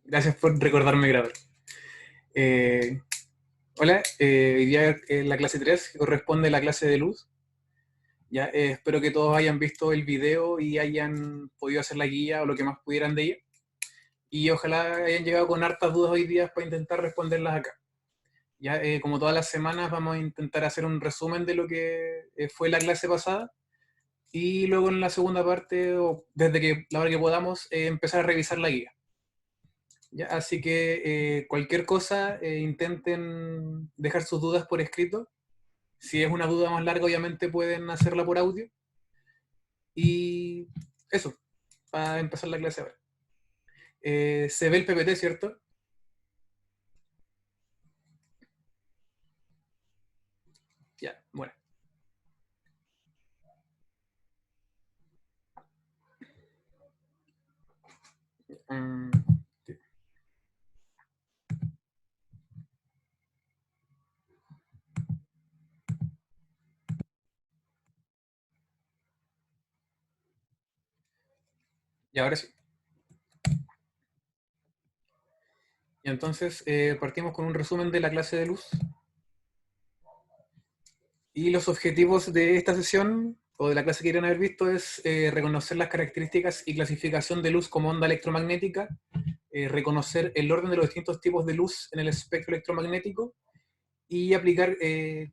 Gracias por recordarme grabar. Eh, Hola, hoy día la clase 3 que corresponde a la clase de luz. Ya, espero que todos hayan visto el video y hayan podido hacer la guía o lo que más pudieran de ella. Y ojalá hayan llegado con hartas dudas hoy día para intentar responderlas acá. Ya, como todas las semanas vamos a intentar hacer un resumen de lo que fue la clase pasada y luego en la segunda parte, o desde que la hora que podamos, empezar a revisar la guía. Ya, así que cualquier cosa, intenten dejar sus dudas por escrito. Si es una duda más larga, obviamente pueden hacerla por audio. Y eso, para empezar la clase ahora. Se ve el PPT, ¿cierto? Ya, bueno. Mm, y ahora sí. Y entonces partimos con un resumen de la clase de luz. Y los objetivos de esta sesión, o de la clase que quieren haber visto, es reconocer las características y clasificación de luz como onda electromagnética, reconocer el orden de los distintos tipos de luz en el espectro electromagnético y aplicar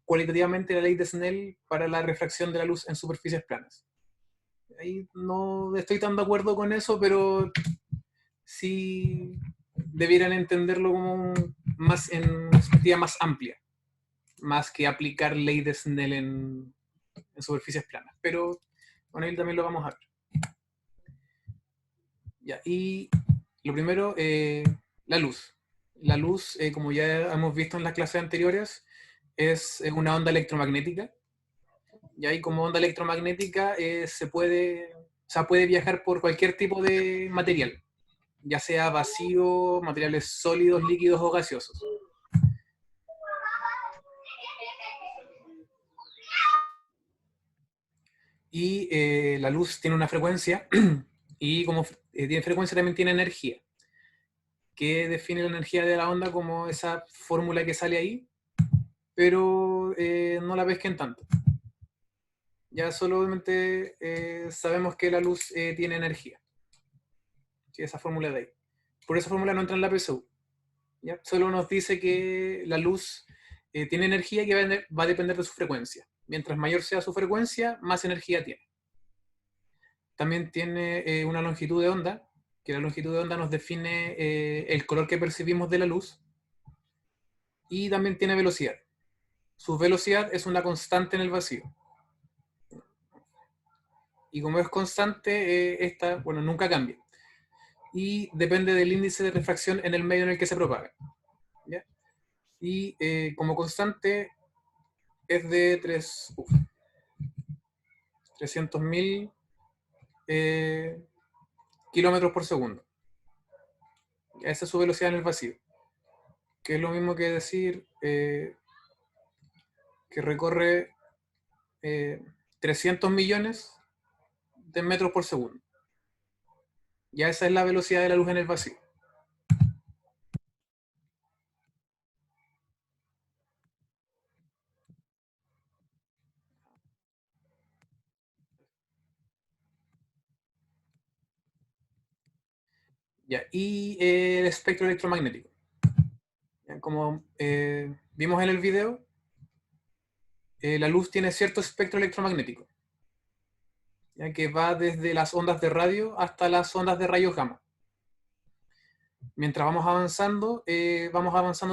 cualitativamente la ley de Snell para la refracción de la luz en superficies planas. Ahí no estoy tan de acuerdo con eso, pero sí debieran entenderlo como más en una perspectiva más amplia, más que aplicar ley de Snell en superficies planas. Pero bueno, ahí también lo vamos a ver. Ya, y lo primero, la luz. La luz, como ya hemos visto en las clases anteriores, es una onda electromagnética. Y ahí como onda electromagnética puede viajar por cualquier tipo de material, ya sea vacío, materiales sólidos, líquidos o gaseosos. Y la luz tiene una frecuencia y como tiene frecuencia también tiene energía, que define la energía de la onda como esa fórmula que sale ahí, pero no la pesquen tanto. Ya solamente sabemos que la luz tiene energía. ¿Sí? Esa fórmula de ahí. Por esa fórmula no entra en la PSU. ¿Ya? Solo nos dice que la luz tiene energía que va a depender de su frecuencia. Mientras mayor sea su frecuencia, más energía tiene. También tiene una longitud de onda, que la longitud de onda nos define el color que percibimos de la luz. Y también tiene velocidad. Su velocidad es una constante en el vacío. Y como es constante, esta, bueno, nunca cambia. Y depende del índice de refracción en el medio en el que se propaga. ¿Ya? Y como constante es de 300.000 kilómetros por segundo. Esa es su velocidad en el vacío. Que es lo mismo que decir que recorre 300 millones de metros por segundo. Ya esa es la velocidad de la luz en el vacío. Ya, y el espectro electromagnético. Ya, como vimos en el video, la luz tiene cierto espectro electromagnético, ya que va desde las ondas de radio hasta las ondas de rayos gamma. Mientras vamos avanzando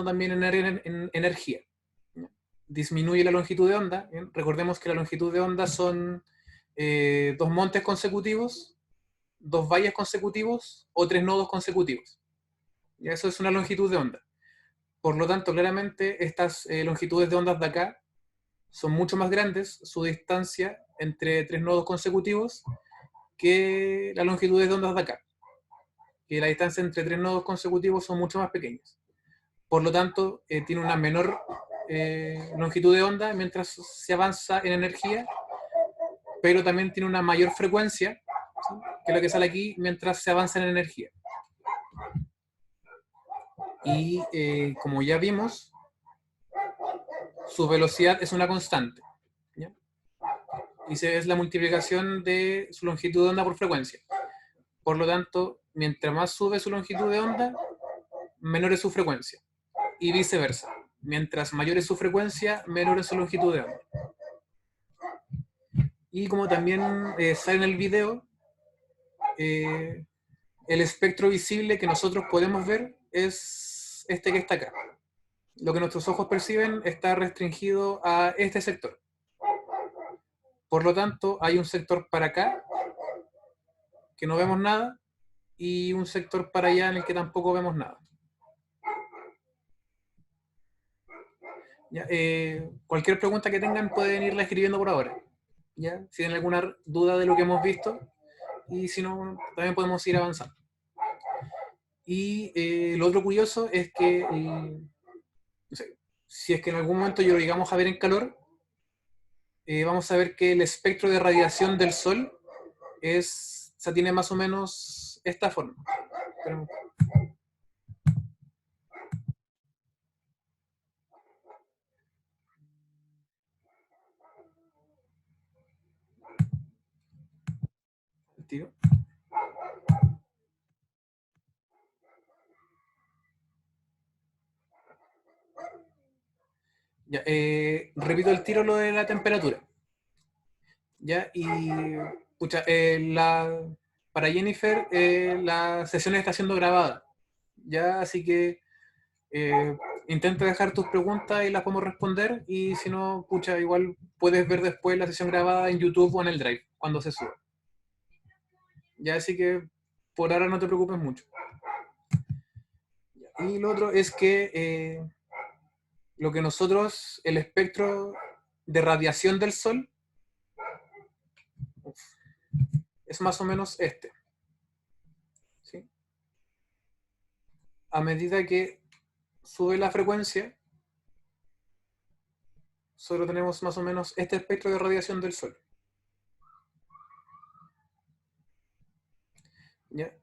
también en energía. Disminuye la longitud de onda. Recordemos que la longitud de onda son dos montes consecutivos, dos valles consecutivos o tres nodos consecutivos. Y eso es una longitud de onda. Por lo tanto, claramente estas longitudes de ondas de acá son mucho más grandes, su distancia entre tres nodos consecutivos, que la longitud de ondas de acá, que la distancia entre tres nodos consecutivos son mucho más pequeñas. Por lo tanto, tiene una menor longitud de onda mientras se avanza en energía, pero también tiene una mayor frecuencia, ¿sí? Que es lo que sale aquí, mientras se avanza en energía. Y como ya vimos, su velocidad es una constante, ¿ya? Y es la multiplicación de su longitud de onda por frecuencia. Por lo tanto, mientras más sube su longitud de onda, menor es su frecuencia. Y viceversa. Mientras mayor es su frecuencia, menor es su longitud de onda. Y como también sale en el video, el espectro visible que nosotros podemos ver es este que está acá. Lo que nuestros ojos perciben está restringido a este sector. Por lo tanto, hay un sector para acá, que no vemos nada, y un sector para allá en el que tampoco vemos nada. ¿Ya? Cualquier pregunta que tengan pueden irla escribiendo por ahora. ¿Ya? Si tienen alguna duda de lo que hemos visto, y si no, también podemos ir avanzando. Y lo otro curioso es que, no sé, si es que en algún momento yo lo llegamos a ver en calor, vamos a ver que el espectro de radiación del Sol o sea, tiene más o menos esta forma. Pero, tío. Ya, repito el tiro lo de la temperatura. ¿Ya? Y pucha, para Jennifer la sesión está siendo grabada. ¿Ya? Así que intenta dejar tus preguntas y las podemos responder. Y si no, pucha, igual puedes ver después la sesión grabada en YouTube o en el Drive cuando se suba. Ya, así que por ahora no te preocupes mucho. Y lo otro es que lo que nosotros, el espectro de radiación del Sol, es más o menos este. ¿Sí? A medida que sube la frecuencia, solo tenemos más o menos este espectro de radiación del Sol. ¿Ya?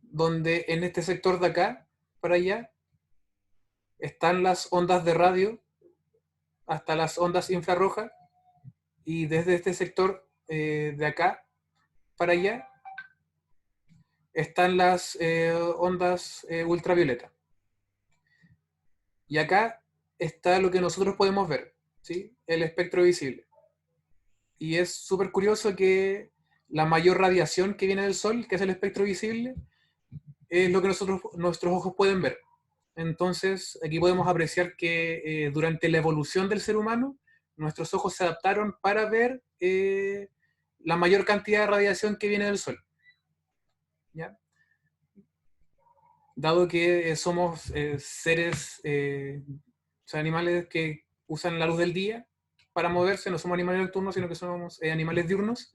Donde en este sector de acá, para allá, están las ondas de radio hasta las ondas infrarrojas, y desde este sector de acá para allá están las ondas ultravioleta. Y acá está lo que nosotros podemos ver, ¿sí? El espectro visible. Y es súper curioso que la mayor radiación que viene del Sol, que es el espectro visible, es lo que nuestros ojos pueden ver. Entonces, aquí podemos apreciar que durante la evolución del ser humano, nuestros ojos se adaptaron para ver la mayor cantidad de radiación que viene del Sol. ¿Ya? Dado que somos seres, o sea, animales que usan la luz del día para moverse, no somos animales nocturnos, sino que somos animales diurnos,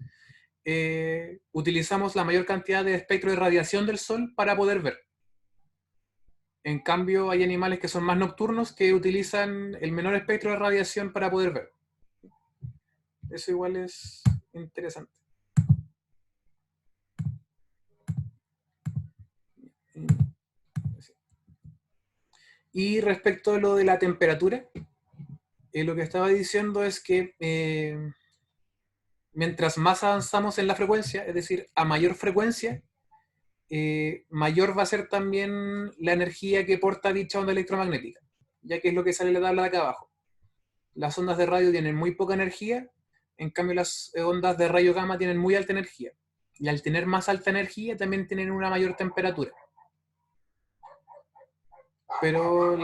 utilizamos la mayor cantidad de espectro de radiación del Sol para poder ver. En cambio, hay animales que son más nocturnos que utilizan el menor espectro de radiación para poder ver. Eso igual es interesante. Y respecto a lo de la temperatura, lo que estaba diciendo es que mientras más avanzamos en la frecuencia, es decir, a mayor frecuencia, mayor va a ser también la energía que porta dicha onda electromagnética, ya que es lo que sale en la tabla de acá abajo. Las ondas de radio tienen muy poca energía, en cambio las ondas de rayo gamma tienen muy alta energía. Y al tener más alta energía también tienen una mayor temperatura. Pero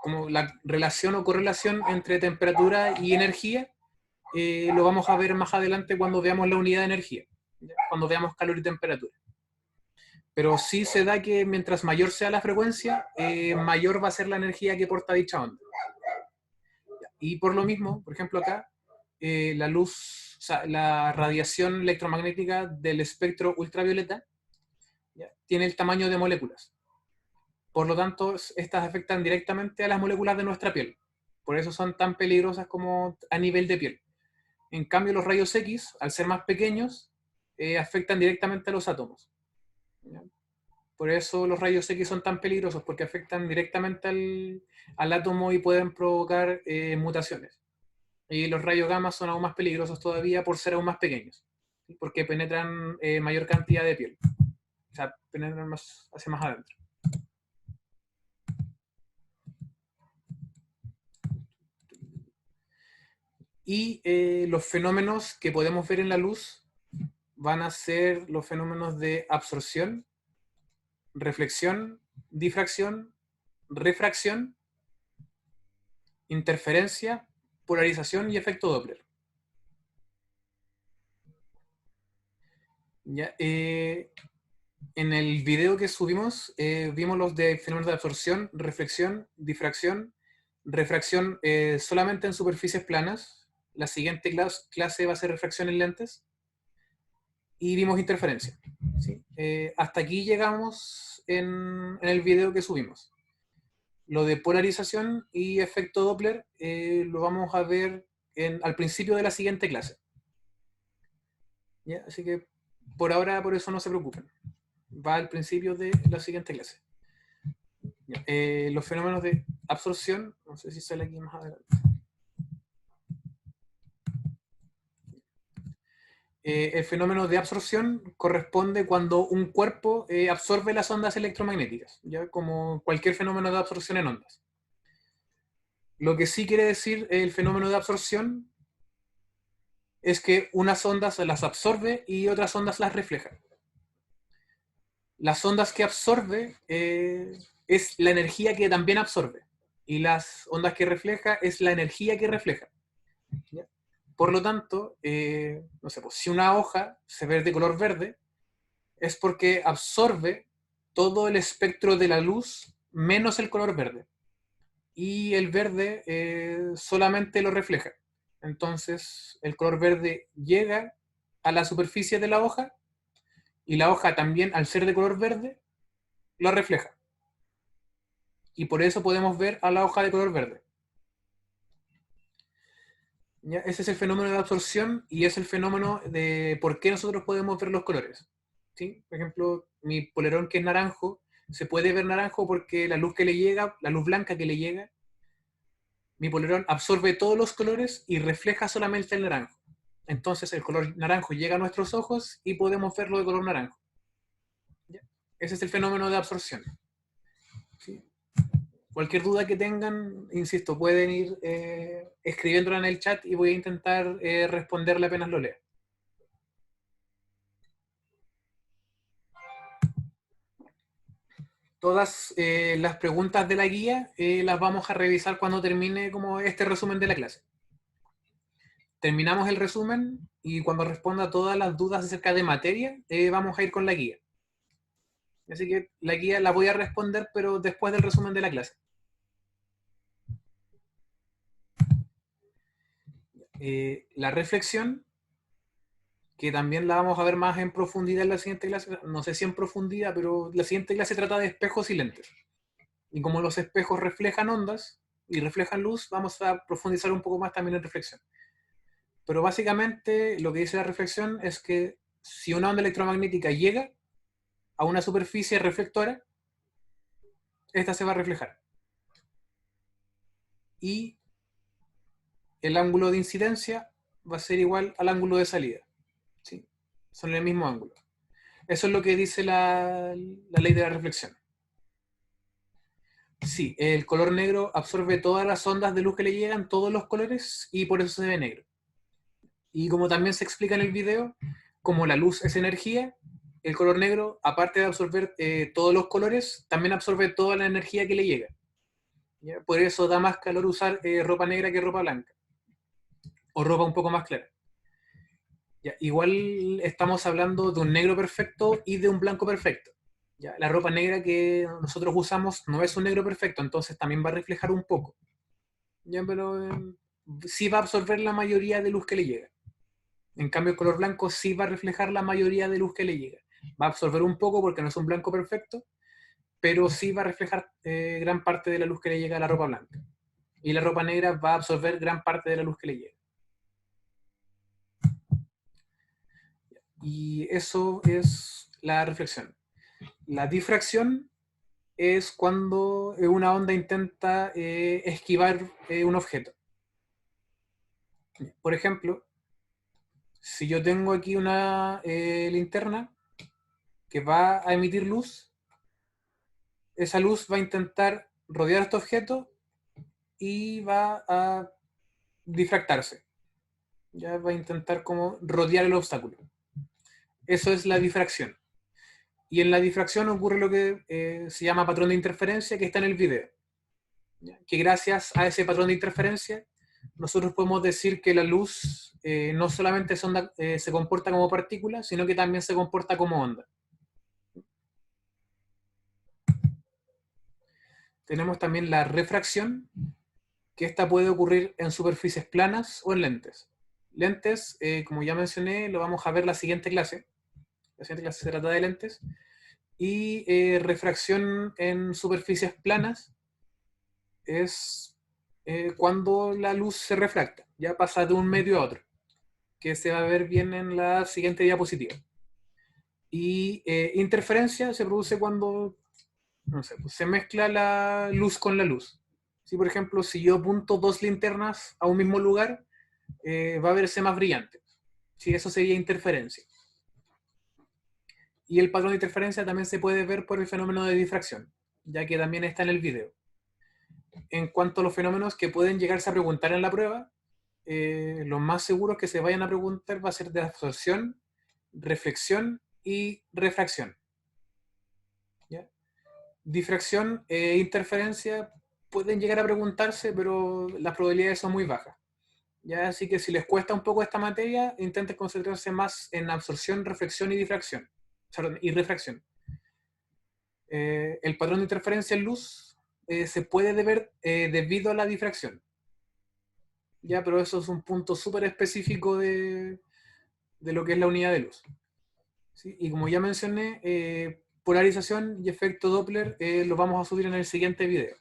como la relación o correlación entre temperatura y energía lo vamos a ver más adelante cuando veamos la unidad de energía, ¿ya? Cuando veamos calor y temperatura. Pero sí se da que mientras mayor sea la frecuencia, mayor va a ser la energía que porta dicha onda. Y por lo mismo, por ejemplo acá, la luz, o sea, la radiación electromagnética del espectro ultravioleta, ¿ya? Tiene el tamaño de moléculas. Por lo tanto, estas afectan directamente a las moléculas de nuestra piel. Por eso son tan peligrosas como a nivel de piel. En cambio, los rayos X, al ser más pequeños, afectan directamente a los átomos. ¿Ya? Por eso los rayos X son tan peligrosos, porque afectan directamente al átomo y pueden provocar mutaciones. Y los rayos gamma son aún más peligrosos todavía por ser aún más pequeños, ¿sí? Porque penetran mayor cantidad de piel. O sea, penetran más, hacia más adentro. Y los fenómenos que podemos ver en la luz van a ser los fenómenos de absorción, reflexión, difracción, refracción, interferencia, polarización y efecto Doppler. ¿Ya? En el video que subimos vimos los de fenómenos de absorción, reflexión, difracción, refracción solamente en superficies planas. La siguiente clase va a ser refracción en lentes. Y vimos interferencia. ¿Sí? Hasta aquí llegamos en el video que subimos. Lo de polarización y efecto Doppler lo vamos a ver al principio de la siguiente clase. ¿Ya? Así que por ahora, por eso no se preocupen. Va al principio de la siguiente clase. ¿Ya? Los fenómenos de absorción, no sé si sale aquí más adelante. El fenómeno de absorción corresponde cuando un cuerpo absorbe las ondas electromagnéticas, ¿ya? Como cualquier fenómeno de absorción en ondas. Lo que sí quiere decir el fenómeno de absorción es que unas ondas las absorbe y otras ondas las refleja. Las ondas que absorbe es la energía que también absorbe. Y las ondas que refleja es la energía que refleja. ¿Ya? Por lo tanto, no sé, pues, si una hoja se ve de color verde, es porque absorbe todo el espectro de la luz menos el color verde. Y el verde solamente lo refleja. Entonces, el color verde llega a la superficie de la hoja y la hoja también, al ser de color verde, lo refleja. Y por eso podemos ver a la hoja de color verde. ¿Ya? Ese es el fenómeno de absorción y es el fenómeno de por qué nosotros podemos ver los colores. ¿Sí? Por ejemplo, mi polerón que es naranjo, se puede ver naranjo porque la luz que le llega, la luz blanca que le llega, mi polerón absorbe todos los colores y refleja solamente el naranjo. Entonces el color naranjo llega a nuestros ojos y podemos verlo de color naranjo. ¿Ya? Ese es el fenómeno de absorción. ¿Sí? Cualquier duda que tengan, insisto, pueden ir escribiéndola en el chat y voy a intentar responderle apenas lo lea. Todas las preguntas de la guía las vamos a revisar cuando termine como este resumen de la clase. Terminamos el resumen y cuando responda todas las dudas acerca de materia, vamos a ir con la guía. Así que la guía la voy a responder, pero después del resumen de la clase. La reflexión, que también la vamos a ver más en profundidad en la siguiente clase, no sé si en profundidad, pero la siguiente clase trata de espejos y lentes. Y como los espejos reflejan ondas y reflejan luz, vamos a profundizar un poco más también en reflexión. Pero básicamente lo que dice la reflexión es que si una onda electromagnética llega a una superficie reflectora, esta se va a reflejar. Y el ángulo de incidencia va a ser igual al ángulo de salida. ¿Sí? Son el mismo ángulo. Eso es lo que dice la ley de la reflexión. Sí, el color negro absorbe todas las ondas de luz que le llegan, todos los colores, y por eso se ve negro. Y como también se explica en el video, como la luz es energía, el color negro, aparte de absorber todos los colores, también absorbe toda la energía que le llega. ¿Ya? Por eso da más calor usar ropa negra que ropa blanca. O ropa un poco más clara. ¿Ya? Igual estamos hablando de un negro perfecto y de un blanco perfecto. ¿Ya? La ropa negra que nosotros usamos no es un negro perfecto, entonces también va a reflejar un poco. ¿Ya? Pero sí va a absorber la mayoría de luz que le llega. En cambio, el color blanco sí va a reflejar la mayoría de luz que le llega. Va a absorber un poco porque no es un blanco perfecto, pero sí va a reflejar gran parte de la luz que le llega a la ropa blanca. Y la ropa negra va a absorber gran parte de la luz que le llega. Y eso es la reflexión. La difracción es cuando una onda intenta esquivar un objeto. Por ejemplo, si yo tengo aquí una linterna que va a emitir luz, esa luz va a intentar rodear este objeto y va a difractarse. Ya va a intentar como rodear el obstáculo. Eso es la difracción. Y en la difracción ocurre lo que se llama patrón de interferencia, que está en el video. ¿Ya? Que gracias a ese patrón de interferencia, nosotros podemos decir que la luz no solamente se comporta como partícula, sino que también se comporta como onda. Tenemos también la refracción, que esta puede ocurrir en superficies planas o en lentes. Lentes, como ya mencioné, lo vamos a ver la siguiente clase. La siguiente clase se trata de lentes. Y refracción en superficies planas es cuando la luz se refracta, ya pasa de un medio a otro, que se va a ver bien en la siguiente diapositiva. Y interferencia se produce cuando, no sé, pues se mezcla la luz con la luz. Si, por ejemplo, si yo apunto dos linternas a un mismo lugar, va a verse más brillante. Sí, eso sería interferencia. Y el patrón de interferencia también se puede ver por el fenómeno de difracción, ya que también está en el video. En cuanto a los fenómenos que pueden llegarse a preguntar en la prueba, lo más seguro que se vayan a preguntar va a ser de absorción, reflexión y refracción. ¿Ya? Difracción e interferencia pueden llegar a preguntarse, pero las probabilidades son muy bajas. ¿Ya? Así que si les cuesta un poco esta materia, intenten concentrarse más en absorción, reflexión y difracción. Perdón, y refracción. El patrón de interferencia en luz se puede deber debido a la difracción. Ya, pero eso es un punto súper específico de lo que es la unidad de luz. ¿Sí? Y como ya mencioné, polarización y efecto Doppler lo vamos a subir en el siguiente video.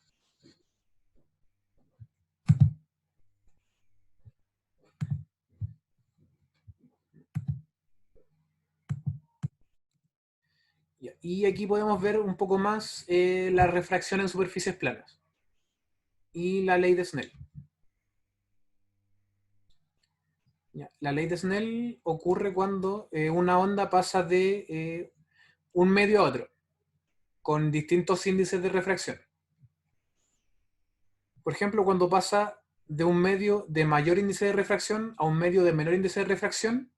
Y aquí podemos ver un poco más la refracción en superficies planas y la ley de Snell. ¿Ya? La ley de Snell ocurre cuando una onda pasa de un medio a otro, con distintos índices de refracción. Por ejemplo, cuando pasa de un medio de mayor índice de refracción a un medio de menor índice de refracción,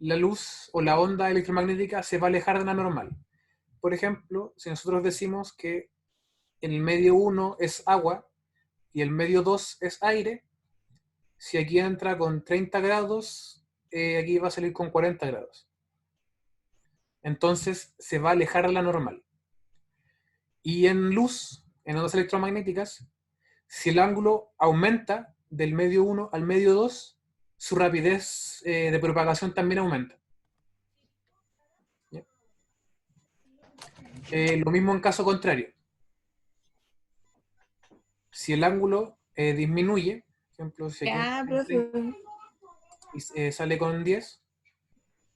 la luz o la onda electromagnética se va a alejar de la normal. Por ejemplo, si nosotros decimos que el medio 1 es agua y el medio 2 es aire, si aquí entra con 30 grados, aquí va a salir con 40 grados. Entonces se va a alejar de la normal. Y en luz, en ondas electromagnéticas, si el ángulo aumenta del medio 1 al medio 2, su rapidez de propagación también aumenta. Lo mismo en caso contrario. Si el ángulo disminuye, por ejemplo, si aquí Ya, entra en profe. 30 y sale con 10,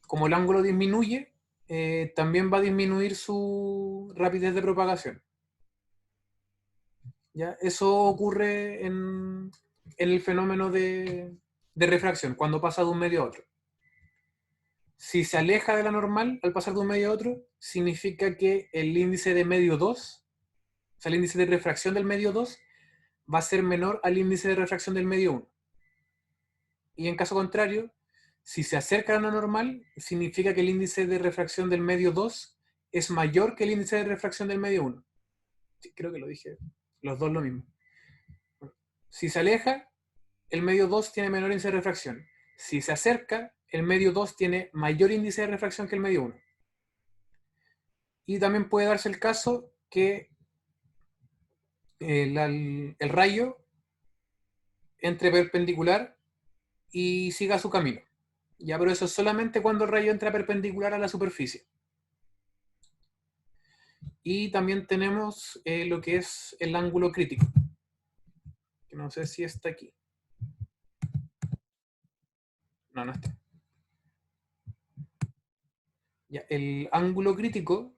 como el ángulo disminuye, también va a disminuir su rapidez de propagación. ¿Ya? Eso ocurre en el fenómeno de refracción, cuando pasa de un medio a otro. Si se aleja de la normal al pasar de un medio a otro, significa que el índice de medio 2, o sea, el índice de refracción del medio 2, va a ser menor al índice de refracción del medio 1. Y en caso contrario, si se acerca a la normal, significa que el índice de refracción del medio 2 es mayor que el índice de refracción del medio 1. Sí, creo que lo dije, los dos lo mismo. Si se aleja, el medio 2 tiene menor índice de refracción. Si se acerca, el medio 2 tiene mayor índice de refracción que el medio 1. Y también puede darse el caso que el rayo entre perpendicular y siga su camino. Ya, pero eso es solamente cuando el rayo entra perpendicular a la superficie. Y también tenemos lo que es el ángulo crítico, que no sé si está aquí. No, no está. Ya, el ángulo crítico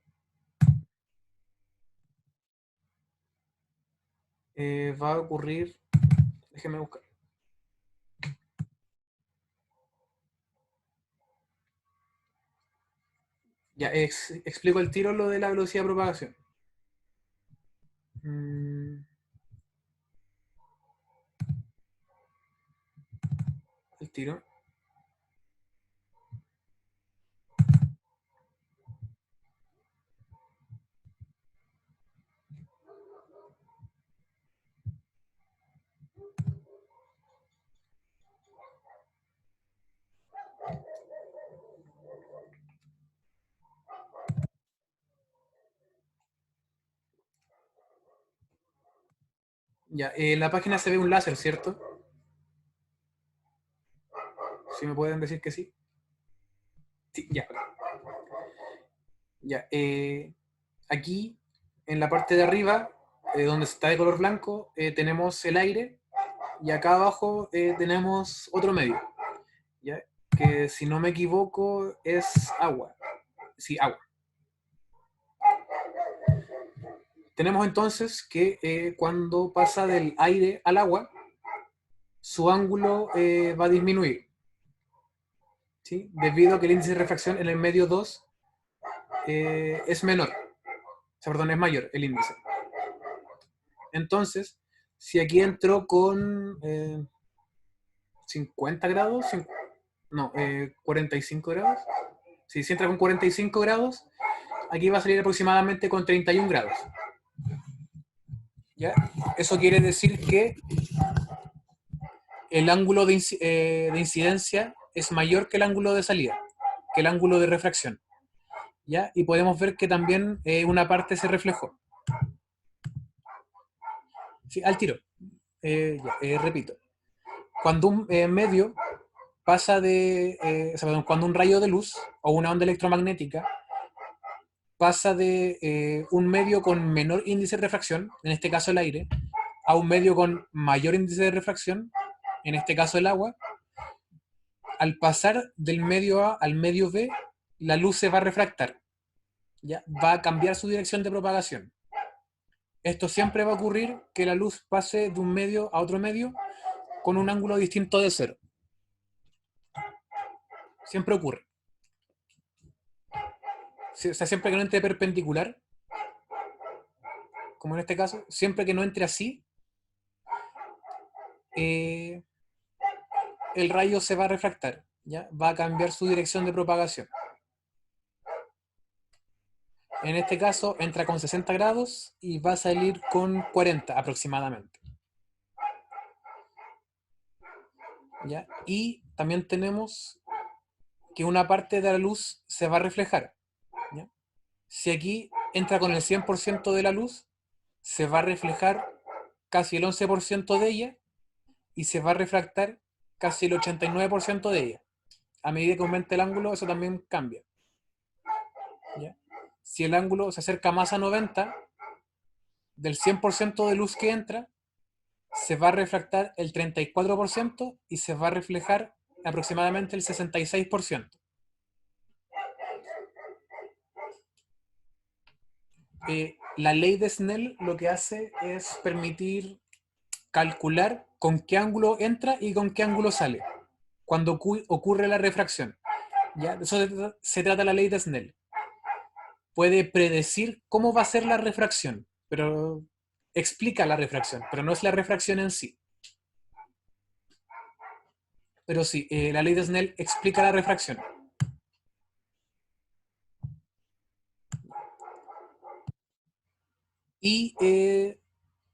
va a ocurrir, déjeme buscar. Ya, explico el tiro lo de la velocidad de propagación. Mm, el tiro. Ya, en la página se ve un láser, ¿cierto? Si me pueden decir que sí. Sí, ya. Ya, aquí, en la parte de arriba, donde está de color blanco, tenemos el aire, y acá abajo tenemos otro medio, ¿ya? Que si no me equivoco es agua. Sí, agua. Tenemos entonces que cuando pasa del aire al agua, su ángulo va a disminuir, ¿sí? Debido a que el índice de refracción en el medio 2 es menor, o sea, perdón, es mayor el índice. Entonces, si aquí entro con 50 grados, no, 45 grados, si entra con 45 grados, aquí va a salir aproximadamente con 31 grados. ¿Ya? Eso quiere decir que el ángulo de incidencia es mayor que el ángulo de salida, que el ángulo de refracción. ¿Ya? Y podemos ver que también una parte se reflejó. Sí, al tiro. Repito. Cuando un medio pasa o sea, cuando un rayo de luz o una onda electromagnética pasa de un medio con menor índice de refracción, en este caso el aire, a un medio con mayor índice de refracción, en este caso el agua, al pasar del medio A al medio B, la luz se va a refractar, ¿ya? Va a cambiar su dirección de propagación. Esto siempre va a ocurrir que la luz pase de un medio a otro medio con un ángulo distinto de cero. Siempre ocurre. O sea, siempre que no entre perpendicular, como en este caso, siempre que no entre así, eh, el rayo se va a refractar, ¿ya? Va a cambiar su dirección de propagación. En este caso entra con 60 grados y va a salir con 40 aproximadamente. ¿Ya? Y también tenemos que una parte de la luz se va a reflejar, ¿ya? Si aquí entra con el 100% de la luz, se va a reflejar casi el 11% de ella y se va a refractar casi el 89% de ella. A medida que aumenta el ángulo, eso también cambia, ¿ya? Si el ángulo se acerca más a 90, del 100% de luz que entra, se va a refractar el 34% y se va a reflejar aproximadamente el 66%. La ley de Snell lo que hace es permitir calcular con qué ángulo entra y con qué ángulo sale cuando ocurre la refracción. ¿Ya? De eso se trata la ley de Snell. Puede predecir cómo va a ser la refracción, pero explica la refracción, pero no es la refracción en sí. Pero sí, la ley de Snell explica la refracción. Y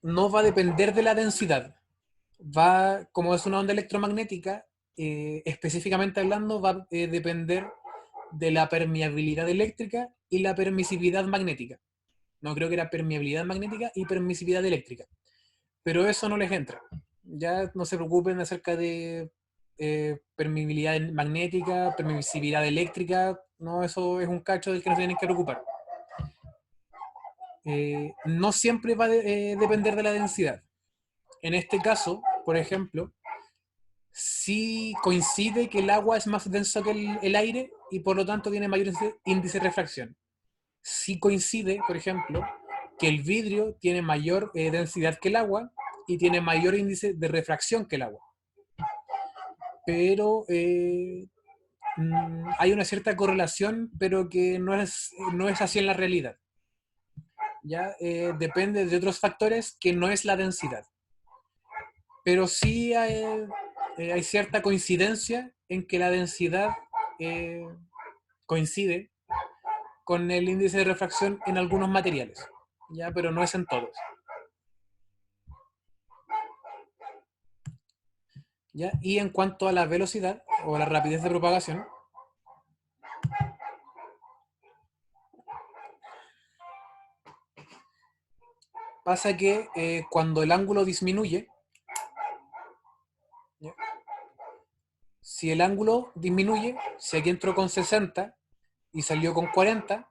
no va a depender de la densidad. Como es una onda electromagnética, específicamente hablando, va a depender de la permeabilidad eléctrica y la permisividad magnética. No, creo que era permeabilidad magnética y permisividad eléctrica. Pero eso no les entra. Ya no se preocupen acerca de permeabilidad magnética, permisividad eléctrica. No, eso es un cacho del que no se tienen que preocupar. No siempre va a depender de la densidad. En este caso, por ejemplo, si coincide que el agua es más denso que el aire y por lo tanto tiene mayor índice de refracción. Sí coincide, por ejemplo, que el vidrio tiene mayor densidad que el agua y tiene mayor índice de refracción que el agua. Pero hay una cierta correlación, pero que no es así en la realidad. Ya depende de otros factores que no es la densidad. Pero sí hay cierta coincidencia en que la densidad coincide con el índice de refracción en algunos materiales, ya, pero no es en todos. ¿Ya? Y en cuanto a la velocidad o la rapidez de propagación, pasa que cuando el ángulo disminuye, ¿ya? Si el ángulo disminuye, si aquí entró con 60 y salió con 40,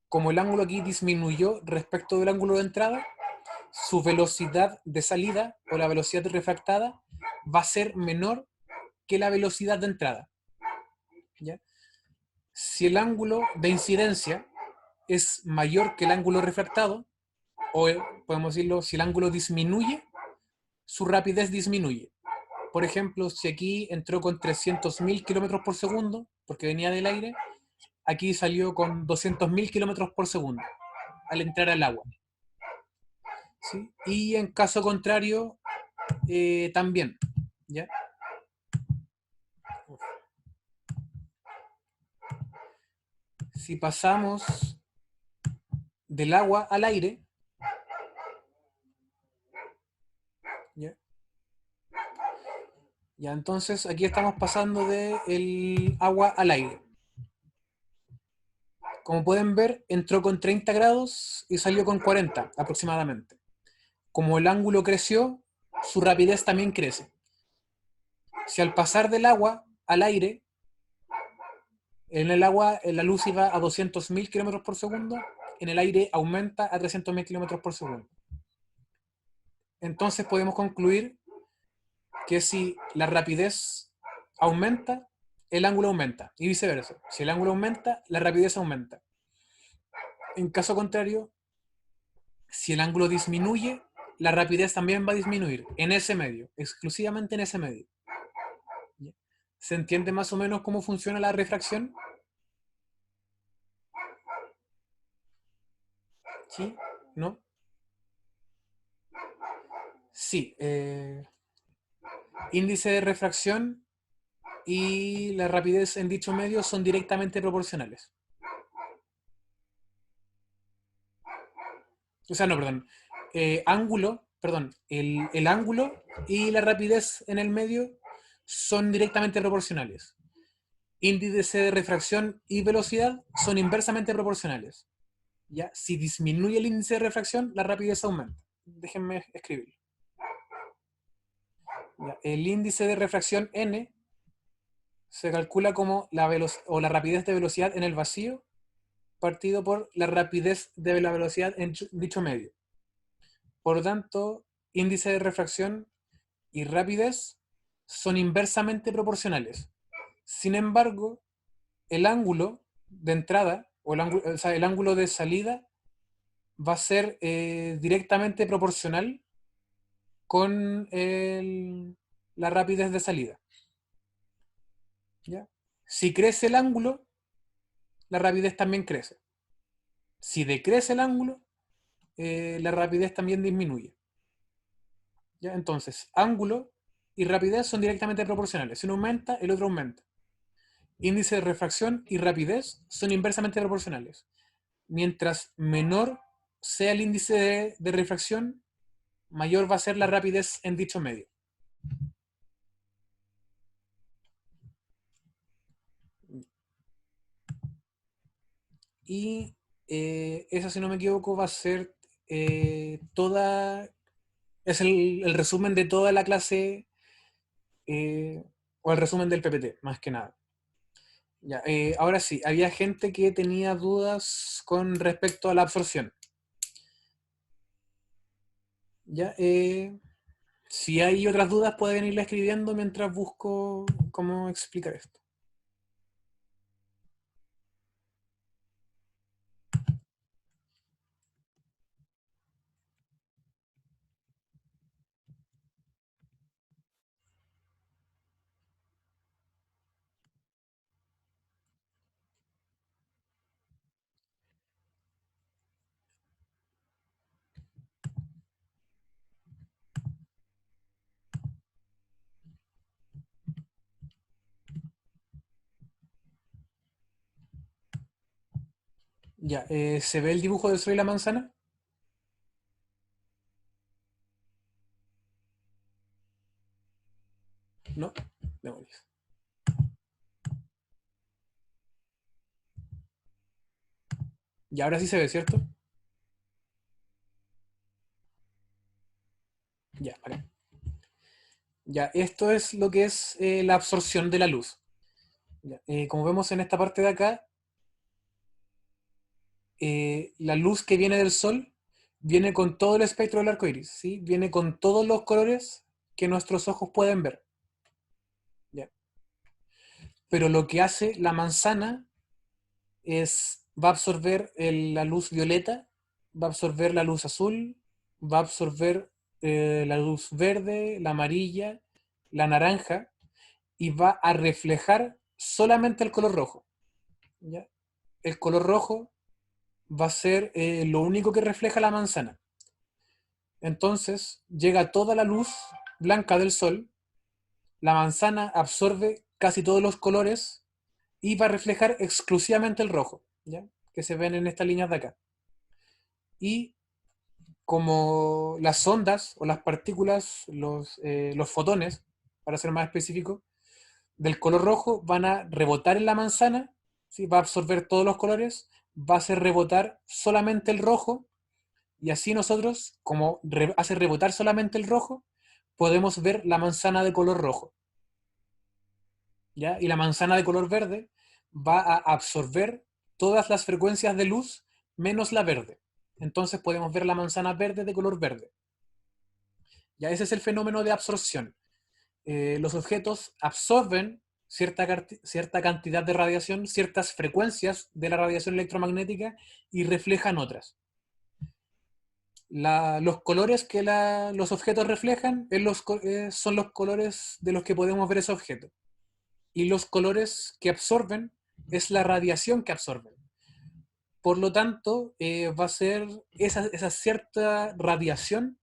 como el ángulo aquí disminuyó respecto del ángulo de entrada, su velocidad de salida o la velocidad refractada va a ser menor que la velocidad de entrada. ¿Ya? Si el ángulo de incidencia es mayor que el ángulo refractado, o podemos decirlo, si el ángulo disminuye, su rapidez disminuye. Por ejemplo, si aquí entró con 300.000 kilómetros por segundo, porque venía del aire, aquí salió con 200.000 kilómetros por segundo al entrar al agua. ¿Sí? Y en caso contrario, también. ¿Ya? Si pasamos del agua al aire, ¿ya? Ya, entonces aquí estamos pasando del agua al aire. Como pueden ver, entró con 30 grados y salió con 40 aproximadamente. Como el ángulo creció, su rapidez también crece. Si al pasar del agua al aire, en el agua la luz iba a 200.000 kilómetros por segundo, en el aire aumenta a 300.000 kilómetros por segundo. Entonces podemos concluir que si la rapidez aumenta, el ángulo aumenta, y viceversa. Si el ángulo aumenta, la rapidez aumenta. En caso contrario, si el ángulo disminuye, la rapidez también va a disminuir en ese medio, exclusivamente en ese medio. ¿Se entiende más o menos cómo funciona la refracción? ¿Sí? ¿No? Sí. Índice de refracción y la rapidez en dicho medio son directamente proporcionales. O sea, no, perdón. El ángulo y la rapidez en el medio son directamente proporcionales. Índice de refracción y velocidad son inversamente proporcionales. ¿Ya? Si disminuye el índice de refracción, la rapidez aumenta. Déjenme escribirlo. ¿Ya? El índice de refracción n se calcula como la rapidez de velocidad en el vacío partido por la rapidez de la velocidad en dicho medio. Por lo tanto, índice de refracción y rapidez son inversamente proporcionales. Sin embargo, el ángulo de entrada el ángulo de salida va a ser directamente proporcional con la rapidez de salida. ¿Ya? Si crece el ángulo, la rapidez también crece. Si decrece el ángulo, la rapidez también disminuye. ¿Ya? Entonces, ángulo y rapidez son directamente proporcionales. Si uno aumenta, el otro aumenta. Índice de refracción y rapidez son inversamente proporcionales. Mientras menor sea el índice de refracción, mayor va a ser la rapidez en dicho medio. Y esa, si no me equivoco, va a ser es el resumen de toda la clase, o el resumen del PPT, más que nada. Ya, ahora sí, había gente que tenía dudas con respecto a la absorción. Ya, si hay otras dudas, pueden irla escribiendo mientras busco cómo explicar esto. Ya, ¿se ve el dibujo del sol y la manzana? ¿No? Demonios. Y ahora sí se ve, ¿cierto? Ya, vale. Ya, esto es lo que es la absorción de la luz. Ya, como vemos en esta parte de acá, la luz que viene del sol viene con todo el espectro del arco iris, ¿sí? Viene con todos los colores que nuestros ojos pueden ver. ¿Ya? Pero lo que hace la manzana va a absorber la luz violeta, va a absorber la luz azul, va a absorber la luz verde, la amarilla, la naranja, y va a reflejar solamente el color rojo. ¿Ya? El color rojo va a ser lo único que refleja la manzana. Entonces llega toda la luz blanca del sol, la manzana absorbe casi todos los colores y va a reflejar exclusivamente el rojo, ¿ya? Que se ven en estas líneas de acá. Y como las ondas o las partículas, los fotones, para ser más específico, del color rojo van a rebotar en la manzana, ¿sí? Va a absorber todos los colores, va a hacer rebotar solamente el rojo, y así nosotros, como hace rebotar solamente el rojo, podemos ver la manzana de color rojo. ¿Ya? Y la manzana de color verde va a absorber todas las frecuencias de luz menos la verde. Entonces podemos ver la manzana verde de color verde. Ya ese es el fenómeno de absorción. Los objetos absorben cierta cantidad de radiación, ciertas frecuencias de la radiación electromagnética y reflejan otras. Los colores que los objetos reflejan son los colores de los que podemos ver ese objeto. Y los colores que absorben es la radiación que absorben. Por lo tanto, va a ser esa cierta radiación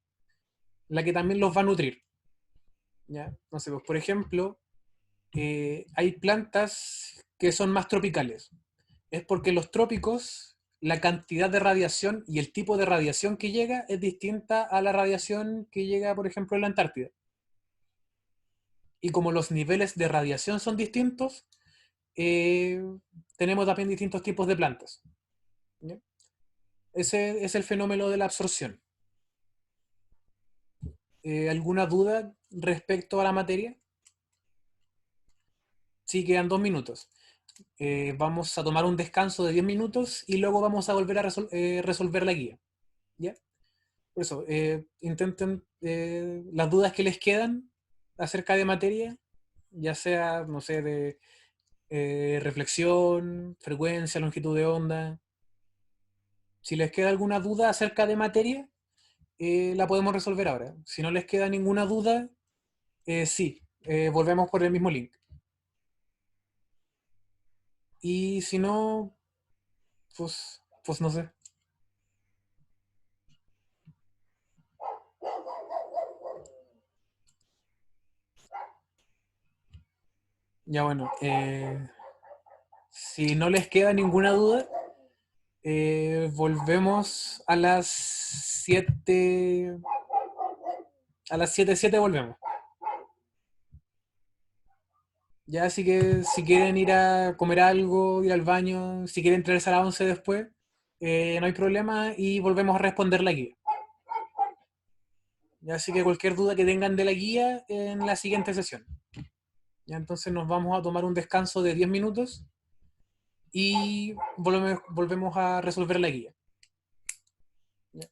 la que también los va a nutrir. ¿Ya? No sé, pues, por ejemplo, hay plantas que son más tropicales. Es porque en los trópicos la cantidad de radiación y el tipo de radiación que llega es distinta a la radiación que llega, por ejemplo, en la Antártida. Y como los niveles de radiación son distintos, eh, tenemos también distintos tipos de plantas. ¿Ya? Ese es el fenómeno de la absorción. ¿Alguna duda respecto a la materia? Sí, quedan 2 minutos. Vamos a tomar un descanso de 10 minutos y luego vamos a volver a resolver la guía. ¿Ya? Por eso, intenten las dudas que les quedan acerca de materia, ya sea, no sé, de reflexión, frecuencia, longitud de onda. Si les queda alguna duda acerca de materia, la podemos resolver ahora. Si no les queda ninguna duda, sí, volvemos por el mismo link. Y si no, pues no sé. Ya bueno, si no les queda ninguna duda, volvemos a las 7. A las 7:07 volvemos. Ya, así que si quieren ir a comer algo, ir al baño, si quieren traerse a las 11 después, no hay problema y volvemos a responder la guía. Ya, así que cualquier duda que tengan de la guía en la siguiente sesión. Ya, entonces nos vamos a tomar un descanso de 10 minutos y volvemos a resolver la guía. Ya.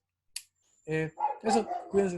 Eso, cuídense.